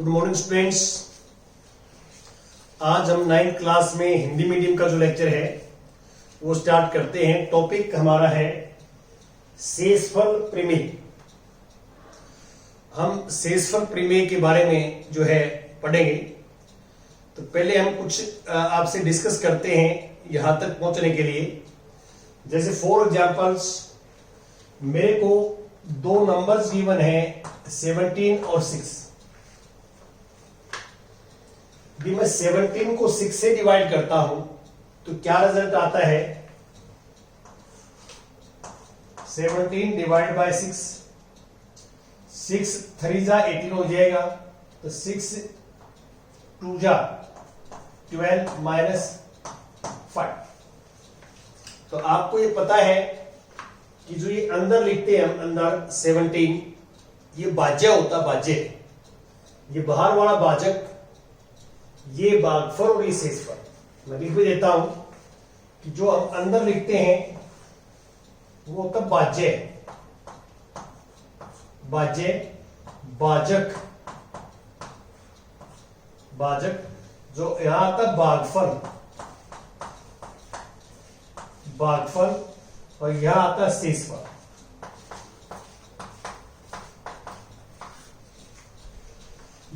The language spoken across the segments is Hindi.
Good morning students. आज हम 9th क्लास में हिंदी मीडियम का जो लेक्चर है वो स्टार्ट करते हैं। टॉपिक हमारा है शेषफल प्रमेय। हम शेषफल प्रमेय के बारे में जो है पढ़ेंगे। तो पहले हम कुछ आपसे डिस्कस करते हैं यहां तक पहुंचने के लिए। जैसे फॉर एग्जांपल्स, मेरे को दो नंबर्स गिवन है 17 और 6। भी मैं 17 को 6 से डिवाइड करता हूं तो क्या रिजल्ट आता है? 17 डिवाइड बाय 6, 6 3 जा 18 हो जाएगा। तो 6 2 जा 12 माइनस 5। तो आपको ये पता है कि जो ये अंदर लिखते हैं हम अंदर 17, ये भाज्य होता है। भाज्य ये बाहर वाला भाजक, ये भागफल और ये शेषफल। मैं लिख भी देता हूं कि जो हम अंदर लिखते हैं वो तब भाज्य, भाज्य भाजक, भाजक जो यहां तक भागफल, भागफल और यहां आता है शेषफल।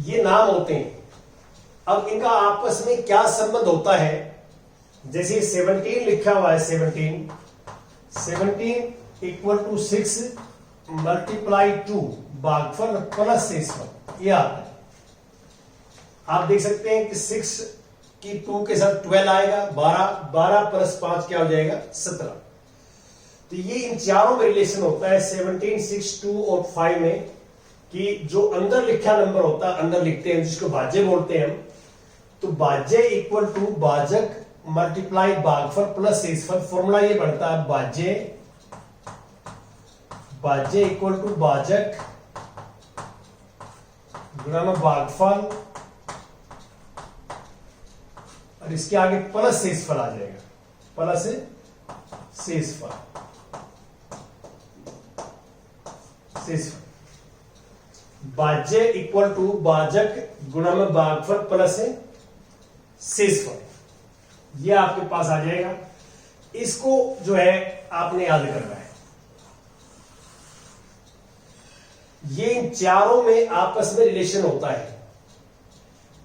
ये नाम होते हैं। अब इनका आपस में क्या संबंध होता है? जैसे 17 लिखा हुआ है, 17 इक्वल टू 6 मल्टीप्लाई 2 भागफल प्लस शेषफल, ये आता है। आप देख सकते हैं कि 6 की 2 के साथ 12 आएगा, 12 प्लस 5 क्या हो जाएगा? 17। तो ये इन चारों में रिलेशन होता है 17, 6, 2 और 5 में, कि जो अंदर लिखा नंबर होता है, अंदर लिखते हैं जिसको भाज्य बोलते हैं हम। तो भाज्य इक्वल टू भाजक मल्टीप्लाई भागफल प्लस शेषफल। फॉर्मूला ये बनता है भाज्य, भाज्य इक्वल टू भाजक गुणा में भागफल और इसके आगे प्लस शेषफल आ जाएगा, प्लस शेषफल, शेषफल। भाज्य इक्वल टू भाजक गुणा में भागफल प्लस शेषफल, ये आपके पास आ जाएगा। इसको जो है आपने याद करना है। ये इन चारों में आपस में रिलेशन होता है।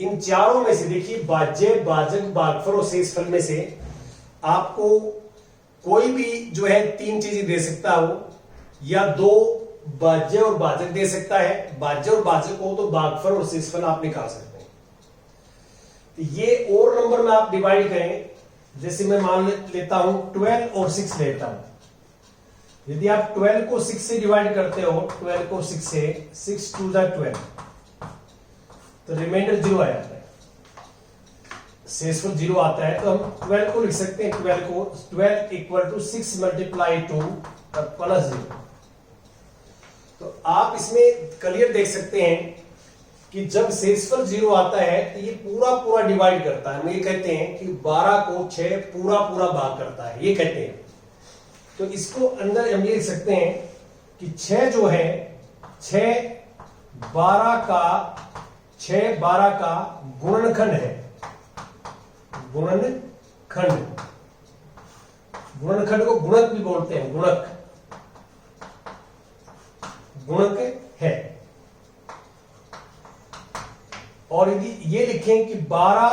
इन चारों में से देखिए, भाज्य भाजक भागफल और शेषफल में से आपको कोई भी जो है 3 चीजें दे सकता हो, या 2 भाज्य और भाजक दे सकता है। भाज्य और भाजक हो तो भागफल और शेषफल आप निकाल सकते हैं। तो ये और नंबर में आप डिवाइड करें। जैसे मैं मान लेता हूं 12 और 6 लेता हूं। यदि आप 12 को 6 से डिवाइड करते हो, 12 को 6 से, 6 2 जा 12, तो रिमाइंडर 0 आ जाता है, शेषफल 0 आता है। तो हम 12 को लिख सकते हैं, 12 इक्वल टू 6 मल्टीप्लाई 2 प्लस 0। तो आप इसमें क्लियर देख सकते हैं कि जब शेषफल 0 आता है तो ये पूरा पूरा डिवाइड करता है। हम ये कहते हैं कि 12 को 6 पूरा पूरा भाग करता है, ये कहते हैं। तो इसको अंदर हम ये लिख सकते हैं कि 6 जो है, 6 12 का गुणनखंड है। गुणनखंड, गुणनखंड को गुणक भी बोलते हैं, गुणक, गुणक है। और यदि ये लिखें कि 12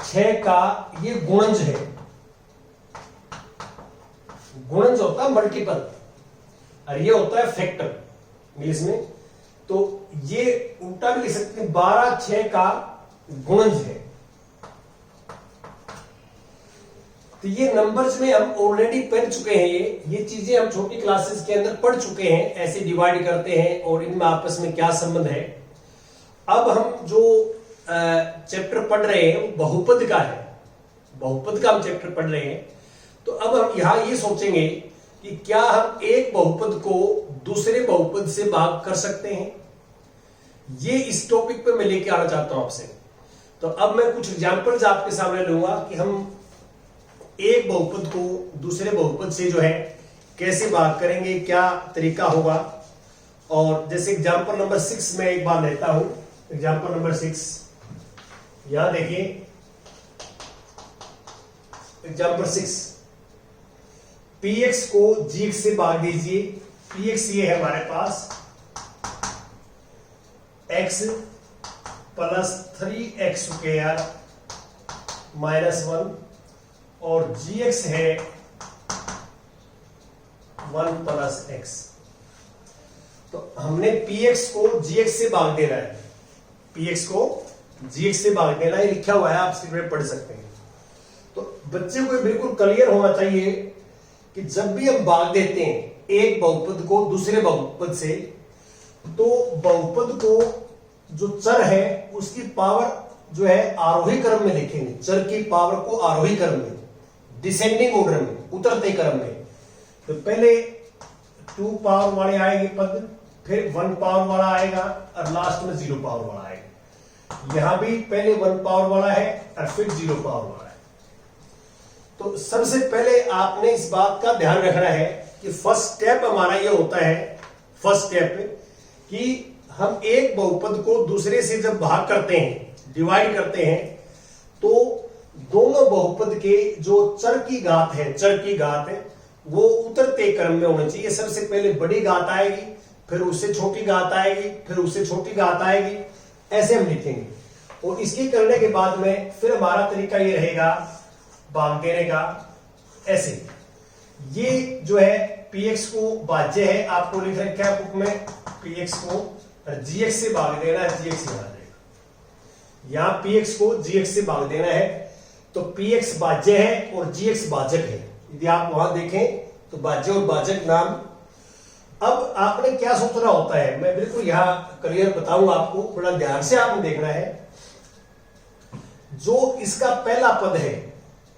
6 का ये गुणज है। गुणज होता है मल्टीपल और ये होता है फैक्टर इंग्लिश में। तो ये उल्टा भी लिख सकते हैं, 12 6 का गुणज है। तो ये नंबर्स में हम ऑलरेडी पढ़ चुके हैं। ये चीजें हम छोटी क्लासेस के अंदर पढ़ चुके हैं, ऐसे डिवाइड करते हैं और इनमें आपस में क्या संबंध है। अब हम जो चैप्टर पढ़ रहे हैं वो बहुपद का है, बहुपद का हम चैप्टर पढ़ रहे हैं। तो अब हम यहां ये सोचेंगे कि क्या हम एक बहुपद को दूसरे बहुपद से भाग कर सकते हैं। ये इस टॉपिक पे मैं लेके आना चाहता हूं आपसे। तो अब मैं कुछ एग्जांपल्स आपके सामने लूंगा कि हम एक बहुपद को दूसरे बहुपद से जो है कैसे भाग करेंगे, क्या तरीका होगा। और जैसे एग्जांपल नंबर 6 में एक बार लेता हूं एग्जाम्पल नंबर 6, यहां देखिए एग्जाम्पल 6, px को gx से भाग दीजिए। px ये है हमारे पास x plus 3x square minus 1 और gx है 1 प्लस x। तो हमने px को gx से भाग देना है, px को gx से भाग देना है, लिखा हुआ है, आप स्क्रीन पर पढ़ सकते हैं। तो बच्चे को बिल्कुल क्लियर होना चाहिए कि जब भी हम भाग देते हैं एक बहुपद को दूसरे बहुपद से, तो बहुपद को जो चर है उसकी पावर जो है आरोही क्रम में लिखेंगे, चर की पावर को आरोही क्रम में, डिसेंडिंग ऑर्डर में, उतरते क्रम में। तो पहले 2 पावर वाले आएंगे पद, फिर 1 पावर वाला आएगा और लास्ट में 0 पावर वाला आएगा। यहां भी पहले 1 पावर वाला है और फिर 0 पावर वाला है। तो सबसे पहले आपने इस बात का ध्यान रखना है कि फर्स्ट स्टेप हमारा ये होता है, फर्स्ट स्टेप कि हम एक बहुपद को दूसरे से जब भाग करते हैं, डिवाइड करते हैं, तो दोनों बहुपद के जो चर की घात है, चर की घात है, वो उतरते क्रम में होना चाहिए। सबसे पहले बड़ी घात आएगी, फिर उससे छोटी घात आएगी, फिर उससे छोटी घात आएगी, ऐसे हम लिखेंगे। और इसके करने के बाद में फिर हमारा तरीका ये रहेगा भाग देने का, ऐसे। ये जो है px को भाज्य है, आपको लिख रखा है बुक में, px को gx से भाग देना है, gx से आ जाएगा। यहां px को gx से भाग देना है, तो px भाज्य है और gx भाजक है। यदि आप वहां देखें तो भाज्य और भाजक नाम। अब आपने क्या सोचना होता है, मैं बिल्कुल यहां क्लियर बताऊंगा आपको, बड़ा ध्यान से आपने देखना है। जो इसका पहला पद है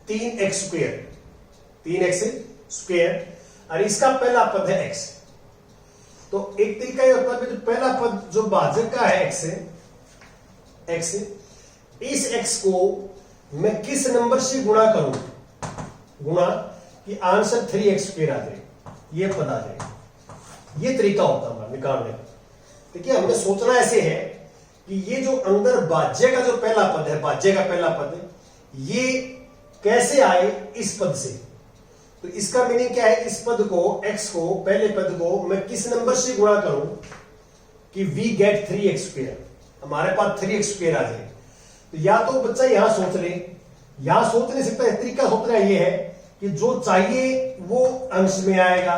3x स्क्वायर, 3x स्क्वायर, और इसका पहला पद है x। तो एक तरीका ये होता है जो पहला पद जो भाजक का है x, इस x को मैं किस नंबर से गुणा करूं, गुणा कि आंसर 3x स्क्वायर आ जाए, ये पद आ जाए। ये तरीका होता है हमारा निकालने का। देखिए हमने सोचना ऐसे है कि ये जो अंदर भाज्य का जो पहला पद है, भाज्य का पहला पद है, ये कैसे आए इस पद से। तो इसका मीनिंग क्या है, इस पद को x को, पहले पद को मैं किस नंबर से गुणा करूं कि वी गेट 3x स्क्वायर, हमारे पास 3x स्क्वायर आ जाए। तो या तो बच्चा यहां सोच ले, यहां सोच नहीं सकता, तरीका सोचना ये है कि जो चाहिए वो अंश में आएगा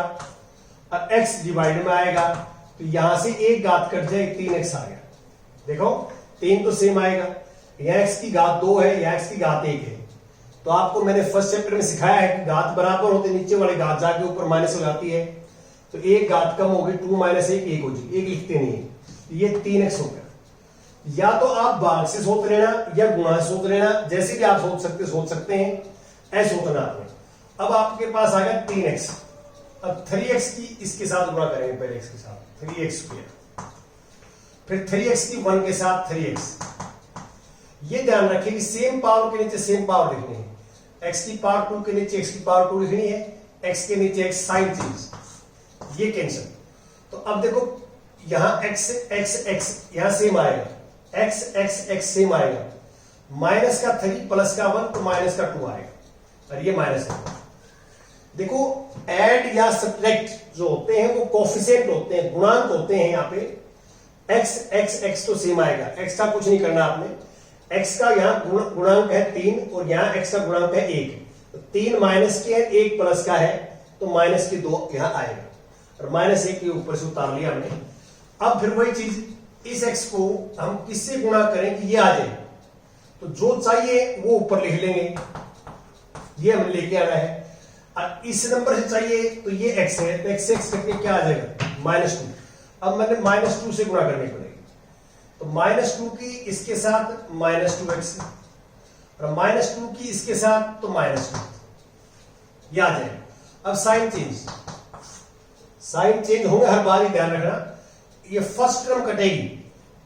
और x डिवाइड में आएगा। तो यहां से एक घात कट जाए, 3x आ गया। देखो 3 तो सेम आएगा, यहां x की घात 2 है, यहां x की घात 1 है। तो आपको मैंने फर्स्ट चैप्टर में सिखाया है कि घात बराबर होते, नीचे वाली घात जाके ऊपर माइनस हो जाती है। तो एक घात कम होगी, 2 माइनस 1 1 हो जाएगी, 1 लिखते नहीं है। ये 3x हो गया। या तो आप भाग से सोच लेना या गुणा से सोच लेना, जैसे भी आप सोच सकते हैं, ऐसे सोचना आपने। अब आपके पास आ गया 3x, अब 3x की इसके साथ गुणा करेंगे, पहले x के साथ 3x स्क्वायर, फिर 3x की 1 के साथ 3x। ये ध्यान रखिए कि सेम पावर के नीचे सेम पावर लिखनी है, x की पावर 2 के नीचे x की पावर 2 लिखनी है, x के नीचे x साइन चीज, ये कैंसिल। तो अब देखो यहां x x यहां सेम आएगा, x सेम आएगा, माइनस का 3 प्लस का 1 तो माइनस का 2 आएगा, और ये माइनस का 1। देखो ऐड या सब्ट्रैक्ट जो होते हैं वो कोफिशिएंट होते हैं, गुणांक होते हैं। यहाँ पे x तो सेम आएगा, x का कुछ नहीं करना आपने। x का यहाँ गुणांक है 3 और यहाँ x का गुणांक है 1। तो 3 माइनस के है, 1 प्लस का है, तो माइनस के 2 यहाँ आएगा, और माइनस 1 के ऊपर से उतार लिया हमने। अब फिर वही चीज, इस x को हम किससे गुणा करें कि ये आ जाए, तो जो चाहिए वो ऊपर लिख लेंगे, ये हमें लेके आना है। और इस नंबर से चाहिए तो ये x है, तो x से x करके क्या आ जाएगा, -2। अब मैंने -2 से गुणा करनी पड़ेगी, तो -2 की इसके साथ -2x, और -2 की इसके साथ तो -2, ये आ जाएगा। अब साइन चेंज होंगे हर बार, ही ध्यान रखना। ये फर्स्ट टर्म कटेगी,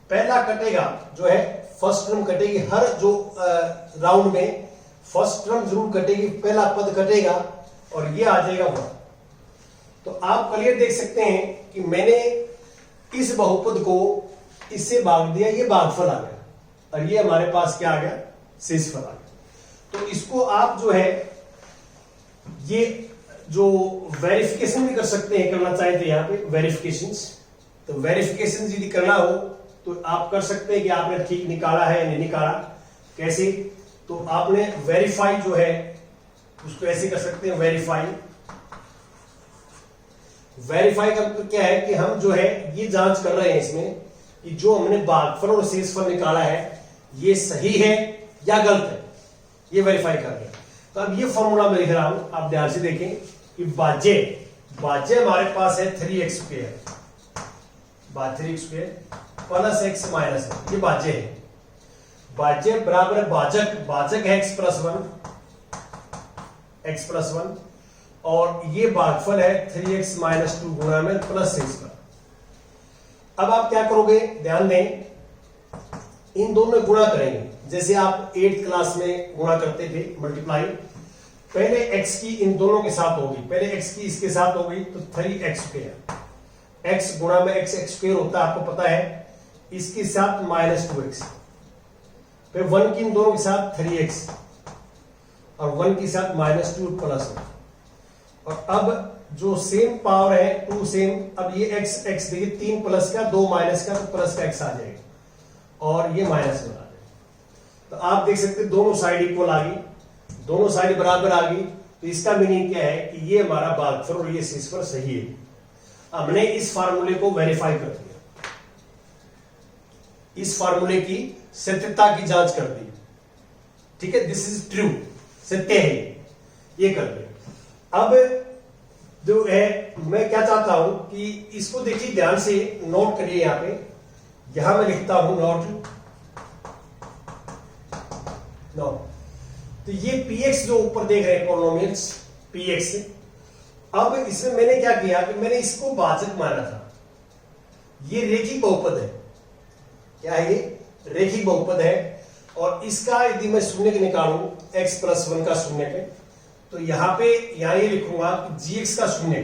पहला कटेगा जो है फर्स्ट टर्म कटेगी, हर जो राउंड में फर्स्ट टर्म जरूर कटेगी, पहला पद कटेगा और ये आ जाएगा 1। तो आप क्लियर देख सकते हैं कि मैंने इस बहुपद को इससे भाग दिया, ये भागफल आ गया, और ये हमारे पास क्या आ गया, शेषफल आ गया। तो इसको आप जो है ये जो वेरिफिकेशन भी कर सकते हैं, करना चाहे तो यहाँ पे वेरिफिकेशन, तो वेरिफिकेशन यदि करना हो तो आप कर सकते हैं कि आपने ठीक निकाला है या नहीं निकाला। कैसे, तो आपने वेरीफाई जो है उसको ऐसे कर सकते हैं, वेरीफाई का मतलब क्या है कि हम जो है ये जांच कर रहे हैं इसमें कि जो हमने भागफल और शेषफल निकाला है ये सही है या गलत है, ये वेरीफाई कर रहे हैं। तो अब ये फॉर्मूला मैं लिख रहा हूं, आप ध्यान से देखें कि भाज्य हमारे पास है 3x square, 3x square plus x minus है, ये भाज्य है। भाज्य बराबर है भाजक है x प्लस 1 और ये भागफल है 3x माइनस 2 गुणा में प्लस 6 का। अब आप क्या करोगे, ध्यान दें, इन दोनों में गुणा करेंगे, जैसे आप 8th क्लास में गुणा करते थे, मल्टीप्लाई। पहले x की इन दोनों के साथ होगी, पहले x की इसके साथ होगी तो 3x स्क्वायर, x गुणा में x स्क्वायर होता है, आपको पता है, इसके साथ माइनस 2x, फिर 1 की इन दोनों के साथ 3x और 1 के साथ माइनस 2 प्लस 1। और अब जो सेम पावर है 2 सेम, अब ये x देखिए 3 प्लस का 2 माइनस का, तो प्लस का x आ जाएगा और ये माइनस में आ जाएगा। तो आप देख सकते दोनों साइड इक्वल आ गई, दोनों साइड बराबर आ गई। तो इसका मीनिंग क्या है कि ये हमारा भागफल और ये शेषफल सही है। हमने इस फार्मूले को वेरीफाई कर दिया, इस फार्मूले की सत्यता की जांच कर दी, ठीक है, दिस इज ट्रू, सत्य है, ये कर दिया। अब जो है मैं क्या चाहता हूं कि इसको देखिए ध्यान से, नोट करिए, यहां पे यहां मैं लिखता हूं नोट। तो ये px जो ऊपर देख रहे हैं पॉलिनोमियल्स px, अब इसमें मैंने क्या किया कि मैंने इसको भाजक माना था, ये रेखिक बहुपद है, क्या है ये, रेखिक बहुपद है। और इसका यदि मैं शून्य के निकालूं x प्लस 1 का शून्य के, तो यहां पे ये लिखूंगा कि gx का शून्य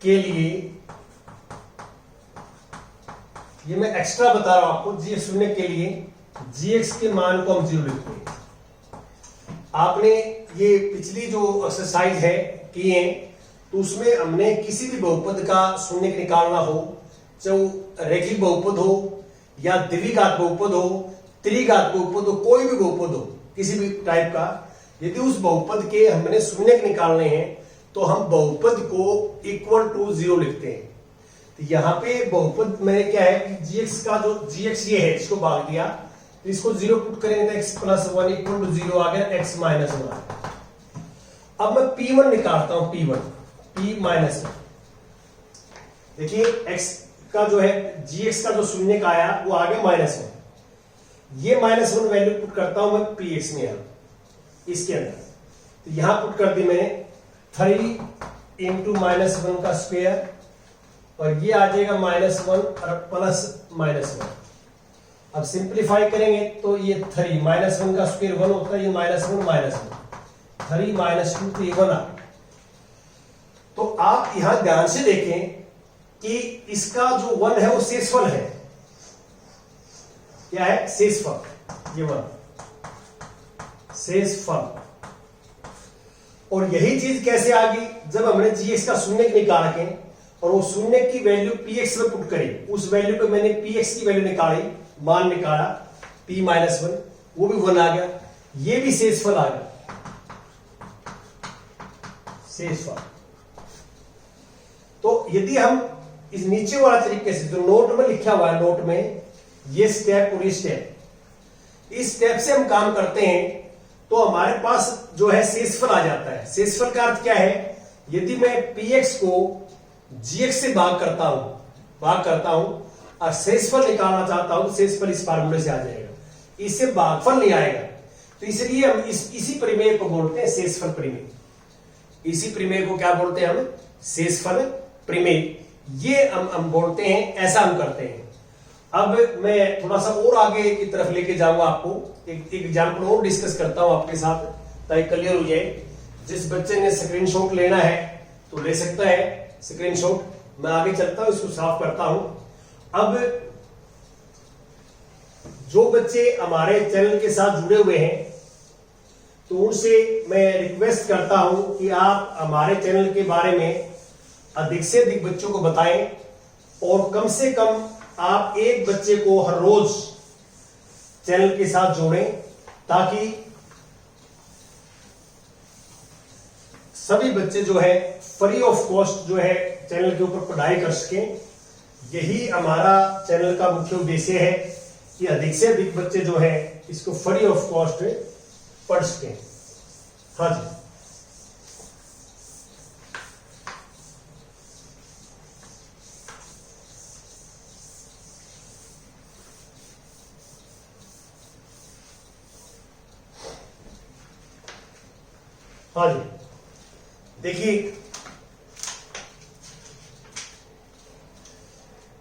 के लिए, ये मैं एक्स्ट्रा बता रहा हूं आपको, gx शून्य के लिए gx के मान को हम 0 लिखते हैं। आपने ये पिछली जो एक्सरसाइज है की है, तो उसमें हमने किसी भी बहुपद का शून्य निकालना हो, चाहे रेखिक बहुपद हो या द्विघात बहुपद हो, त्रिघात बहुपद हो, कोई भी बहुपद हो किसी भी टाइप का, यदि उस बहुपद के हमने शून्य निकालने हैं तो हम बहुपद को इक्वल टू 0 लिखते हैं। तो यहाँ पे बहुपद में क्या है कि gx का जो gx ये है, इसको भाग दिया तो इसको 0 पुट करेंगे तो x प्लस 1 इक्वल टू 0 आ गया, x माइनस 1 आ गया। अब मैं p1 निकालता हूं, p माइनस 1, देखिए x का जो है gx का जो शून्य का आया वो आ गया -1, ये -1 वैल्यू पुट करता हूं मैं px में, इसके अंदर, तो यहां पुट कर दी मैंने 3 इंटू -1 का स्क्वायर, और ये आ जाएगा -1 और प्लस -1। अब सिंप्लीफाई करेंगे तो ये 3 -1 का स्क्वायर 1 होता है, ये -1 3 -2 तो ये 1 आ। तो आप यहां ध्यान से देखें कि इसका जो 1 है वो शेषफल है, क्या है, शेषफल, ये 1 शेषफल। और यही चीज कैसे आ गई, जब हमने gx का शून्य निकाल के और वो शून्य की वैल्यू px में पुट करी, उस वैल्यू पे मैंने px की वैल्यू निकाली, मान निकाला p-1, वो भी 1 आ गया, ये भी शेषफल आ गया, शेषफल। तो यदि हम इस नीचे वाला तरीके से जो नोट में लिखा हुआ है, नोट में ये स्टेप और ये स्टेप, इस स्टेप से हम काम करते हैं तो हमारे पास जो है शेषफल आ जाता है। शेषफल का अर्थ क्या है, यदि मैं px को gx से भाग करता हूं और शेषफल निकालना चाहता हूं, शेषफल इस फार्मूले से आ जाएगा, इससे भागफल नहीं आएगा। तो इसलिए हम इसी प्रमेय को बोलते हैं शेषफल प्रमेय, इसी प्रमेय को क्या बोलते हैं हम, शेषफल प्रमेय, ये हम बोलते हैं, ऐसा हम करते हैं। अब मैं थोड़ा सा और आगे की तरफ लेके जाऊंगा, आपको एक एग्जाम्पल और डिस्कस करता हूं आपके साथ ताकि क्लियर हो जाए। जिस बच्चे ने स्क्रीनशॉट लेना है तो ले सकता है स्क्रीनशॉट। मैं आगे चलता हूं, इसको साफ करता हूं। अब जो बच्चे हमारे चैनल के साथ जुड़े हुए हैं तो उनसे मैं रिक्वेस्ट करता हूं कि आप हमारे चैनल के बारे में अधिक से अधिक बच्चों को बताएं और कम से कम आप एक बच्चे को हर रोज चैनल के साथ जोड़ें ताकि सभी बच्चे जो है फ्री ऑफ कॉस्ट जो है चैनल के ऊपर पढ़ाई कर सकें। यही हमारा चैनल का मुख्य उद्देश्य है कि अधिक से अधिक बच्चे जो है इसको फ्री ऑफ कॉस्ट पढ़ सकें। हाँ जी, हाँ जी, देखिए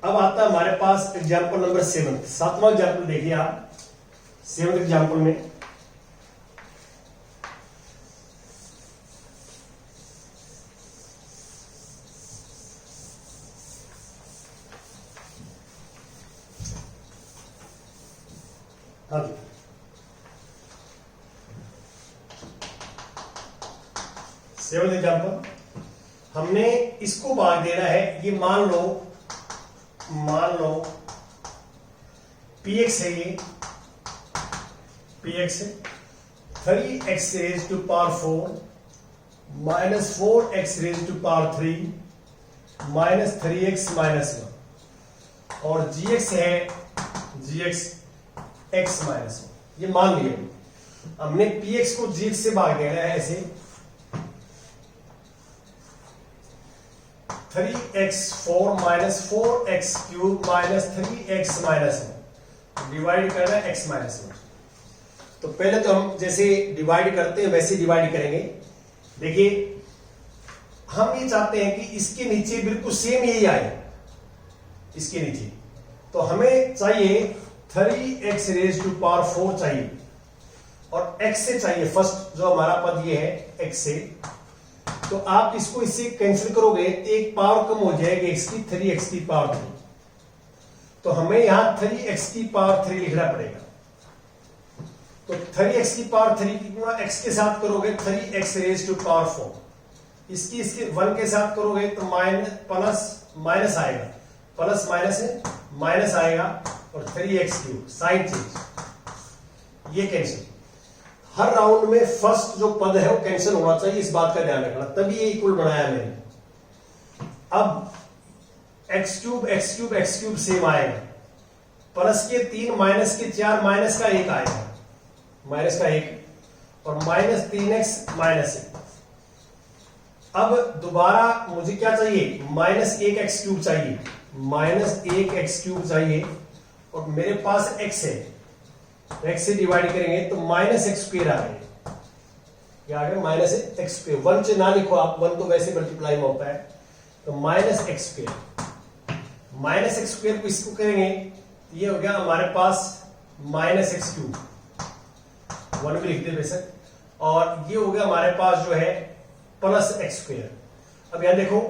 अब आता है हमारे पास एग्जाम्पल नंबर 7। 7वां एग्जाम्पल देखिए आप 7th एग्जाम्पल में हाँ जी, सेवंथ एग्जाम्पल हमने इसको भाग देना है। ये मान लो px है, ये px है 3x raised to power 4 minus 4x raised to power 3 minus 3x minus 1 और gx है gx x minus 1। ये मान लिया हमने px को gx से भाग देना है ऐसे 3x4 minus 4x cube minus 3x minus 1 divide करना है x minus 1। तो पहले तो हम जैसे डिवाइड करते हैं वैसे डिवाइड करेंगे। देखिए हम ये चाहते हैं कि इसके नीचे बिल्कुल सेम यही आए, इसके नीचे तो हमें चाहिए 3x रेज टू पावर 4 चाहिए और x से चाहिए फर्स्ट जो हमारा पद ये है x से। तो आप इसको इससे कैंसिल करोगे एक पावर कम हो जाएगी x की 3x की पावर 3। तो हमें यहां 3x की पावर 3 लिखना पड़ेगा। तो 3x की पावर 3 की गुणा x के साथ करोगे 3x रेज टू पावर 4। इसकी 1 के साथ करोगे तो माइनस आएगा, प्लस माइनस है माइनस आएगा और 3x क्यूब साइन चेंज ये कैंसिल। हर राउंड में फर्स्ट जो पद है वो कैंसिल होना चाहिए, इस बात का ध्यान रखना, तभी ये इक्वल बनाया मैंने। अब x क्यूब सेम आएगा, प्लस के 3 माइनस के 4 माइनस का 1 आएगा, माइनस का 1 और माइनस 3x माइनस 1। अब दोबारा मुझे क्या चाहिए माइनस 1x क्यूब चाहिए, माइनस 1x क्यूब चाहिए और मेरे पास x है, x से डिवाइड करेंगे तो माइनस एक्स स्क्वेयर आ गया। क्या आ गया माइनस एक्स स्क्वेयर। 1 से ना लिखो आप, 1 तो वैसे मल्टीप्लाई में होता है। तो minus x square, minus x square को इसको करेंगे ये हो गया हमारे पास माइनस एक्स क्यूब, 1 भी लिख दे बेशक, और ये हो गया हमारे पास जो है प्लस एक्स स्क्वेयर। अब यहां देखो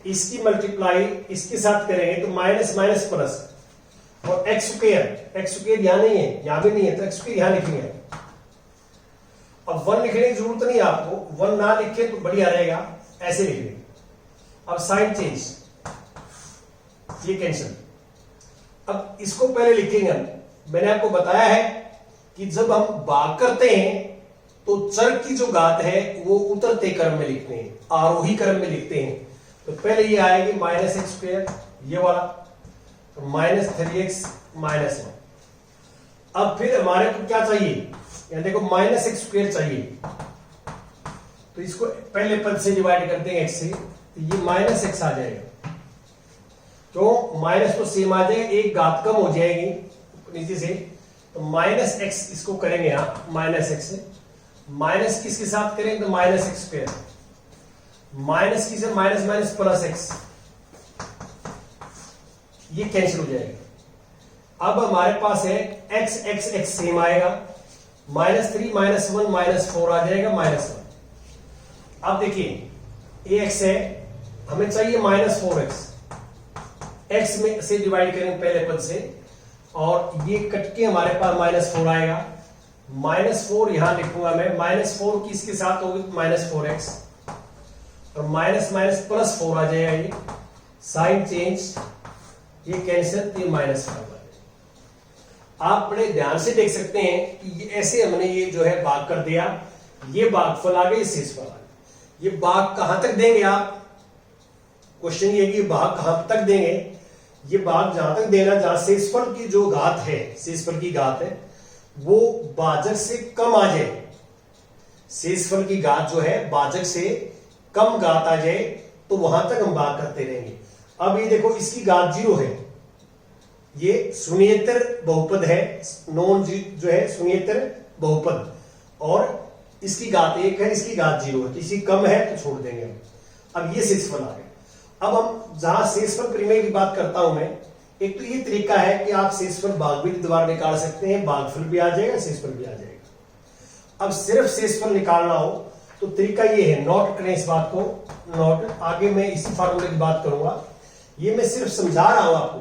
इसकी मल्टीप्लाई इसके साथ करेंगे तो माइनस माइनस प्लस और एक्स स्क्वेयर यहां नहीं है, यहां भी नहीं है तो एक्स स्क्वेयर यहां लिखेंगे। अब 1 लिखने की जरूरत नहीं है आपको, 1 ना लिखे तो बढ़िया रहेगा, ऐसे लिख लेंगे। अब साइन चेंज ये कैंसिल। अब इसको पहले लिखेंगे हम, मैंने आपको बताया है कि जब हम भाग करते हैं तो चर की जो घात है वो उतरते क्रम में लिखते हैं, आरोही क्रम में लिखते हैं। तो पहले ये आएगी माइनस एक्स स्क्वेयर ये वाला, तो माइनस 3x माइनस 1। अब फिर हमारे को क्या चाहिए, यहां देखो माइनस एक्स स्क्वेयर चाहिए, तो इसको पहले पद से डिवाइड करते हैं x से, तो ये माइनस एक्स आ जाएगा। तो माइनस तो सेम आ जाएगा, एक घात कम हो जाएगी नीचे से, तो माइनस एक्स इसको करेंगे यहां माइनस एक्स से, माइनस किसके साथ करेंगे तो माइनस एक्स स्क्वेयर, माइनस किसे माइनस माइनस प्लस एक्स, ये कैंसिल हो जाएगा। अब हमारे पास है x x x सेम आएगा, -3 -1 -4 आ जाएगा -1। अब देखिए ax है, हमें चाहिए -4x, x में से डिवाइड करेंगे पहले पद से, और ये कट के हमारे पास -4 आएगा। -4 यहां लिखूंगा मैं, -4 किसके साथ होगी, -4x, और माइनस माइनस प्लस 4 आ जाएगा, ये साइन चेंज, ये कैंसिल, ये -5 आ जाएगा। आप बड़े ध्यान से देख सकते हैं कि ऐसे हमने ये जो है भाग कर दिया, ये भागफल आ गए, शेषफल आ गए। ये भाग कहां तक देंगे आप, क्वेश्चन ये कि भाग कहां तक देंगे, ये भाग जहां तक देना जहां शेषफल की जो घात है, शेषफल की घात है वो भाजक से कम आ जाए, शेषफल की घात जो है भाजक से कम घात आ जाए, तो वहां तक हम भाग करते रहेंगे। अब ये देखो इसकी घात 0 है, ये शून्येतर बहुपद है, नॉन जो है शून्येतर बहुपद, और इसकी घात 1 है, इसकी घात 0 है, किसी कम है तो छोड़ देंगे हम। अब ये शेषफल आ गए। अब हम जहां शेषफल परिमेय की बात करता हूं मैं, एक तो ये तरीका है कि आप शेषफल भागफल द्वारा निकाल सकते हैं, भागफल भी आ जाएगा, शेषफल भी आ जाएगा। अब सिर्फ शेषफल निकालना हो तो तरीका ये है, नोट करें इस बात को, नोट, आगे मैं इसी फार्मूले की बात करूंगा, ये मैं सिर्फ समझा रहा हूं आपको,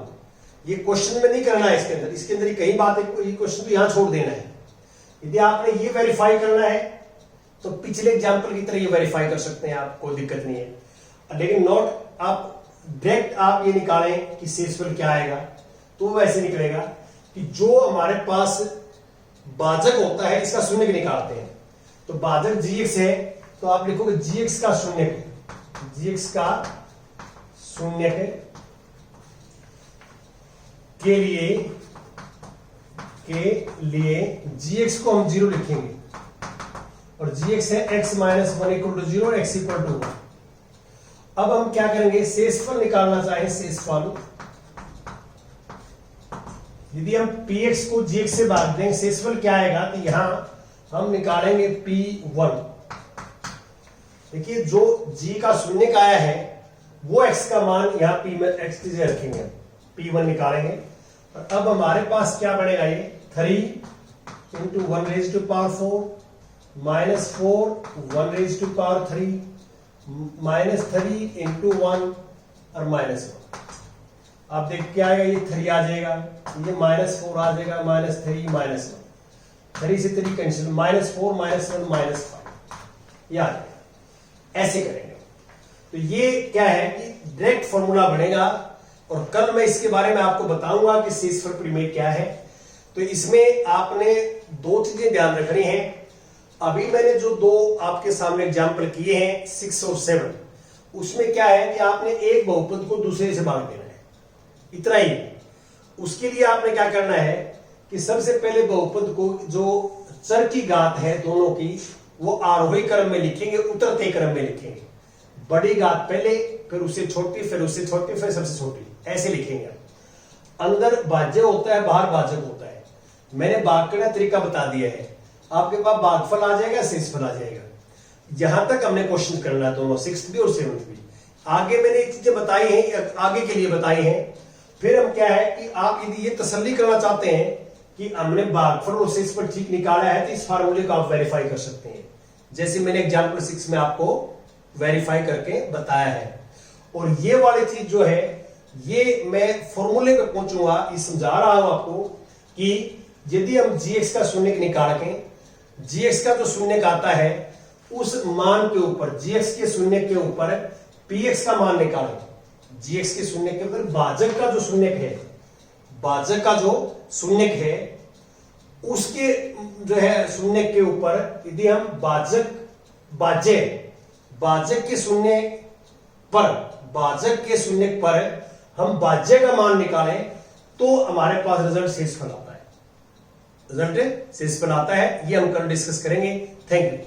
ये क्वेश्चन में नहीं करना है, इसके अंदर कई बात है, ये क्वेश्चन तो यहां छोड़ देना है। यदि आपने ये वेरीफाई करना है तो पिछले एग्जाम्पल की तरह ये वेरीफाई कर सकते हैं, आप, कोई दिक्कत नहीं है। लेकिन नोट आप डायरेक्ट आप ये निकालें कि शेषफल क्या आएगा, तो वैसे निकलेगा कि जो हमारे पास भाजक होता है इसका शून्य निकालते हैं, तो भाजक gx है, तो आप लिखोगे gx का शून्य, gx का शून्य के लिए gx को हम 0 लिखेंगे, और gx है x -1 = 0 और x = 1। अब हम क्या करेंगे, शेषफल निकालना चाहें, शेषफल, यदि हम px को gx से भाग दें, शेषफल क्या आएगा, तो यहां हम निकालेंगे p1। देखिए जो g का शून्य का आया है वो x का मान यहां p में x की जगह रखेंगे, p1 निकालेंगे, और अब हमारे पास क्या बनेगा, ये 3 × 1⁴ -4 1⁻³ -3 × 1 और -1। आप देख क्या आएगा, ये 3 आ जाएगा, ये -4 आ जाएगा, -3 -1, 3 से 3 कैंसिल, -4 -1 -5, याद ऐसे करेंगे। तो ये क्या है कि डायरेक्ट फॉर्मूला बनेगा, और कल मैं इसके बारे में आपको बताऊंगा कि शेषफल परिमेय क्या है। तो इसमें आपने 2 चीजें ध्यान रखनी है। अभी मैंने जो 2 आपके सामने एग्जाम्पल किए हैं 6 और 7, उसमें क्या है कि आपने एक बहुपद को दूसरे से भाग देना है, इतना ही। उसके लिए आपने क्या करना है कि सबसे पहले बहुपद को जो चर की घात है दोनों की, वो आरोही क्रम में लिखेंगे, उतरते क्रम में लिखेंगे, बड़ी घात पहले, फिर उससे छोटी, फिर उससे छोटी, फिर सबसे छोटी, ऐसे लिखेंगे। अंदर भाज्य होता है, बाहर भाजक होता है। मैंने भाग करने का तरीका बता दिया है, आपके पास भागफल आ जाएगा, शेषफल आ जाएगा। यहां तक हमने क्वेश्चन करना है दोनों, 6th भी और 7th भी। आगे मैंने एक चीजें बताई हैं, आगे के लिए बताई हैं। फिर हम क्या है कि आप यदि ये तसल्ली करना चाहते हैं कि हमने भागफल और शेषफल ठीक निकाला है, तो इस फार्मूले को आप वेरीफाई कर सकते हैं, जैसे मैंने एग्जाम्पल 6 में आपको वेरीफाई करके बताया है। और ये वाली चीज जो है, ये मैं फॉर्मूले पे पहुंचूंगा, ये समझा रहा हूं आपको कि यदि हम gx का शून्य निकाल के, gx का जो शून्य आता है उस मान के ऊपर, gx के शून्य के ऊपर px का मान निकालें, gx के शून्य के ऊपर भाजक का जो शून्य है, भाजक का जो शून्य है उसके जो है शून्य के ऊपर यदि हम भाजक के शून्य पर हम भाज्य का मान निकालें, तो हमारे पास रिजल्ट शेषफल आता है, ये हम कल डिस्कस करेंगे। Thank you.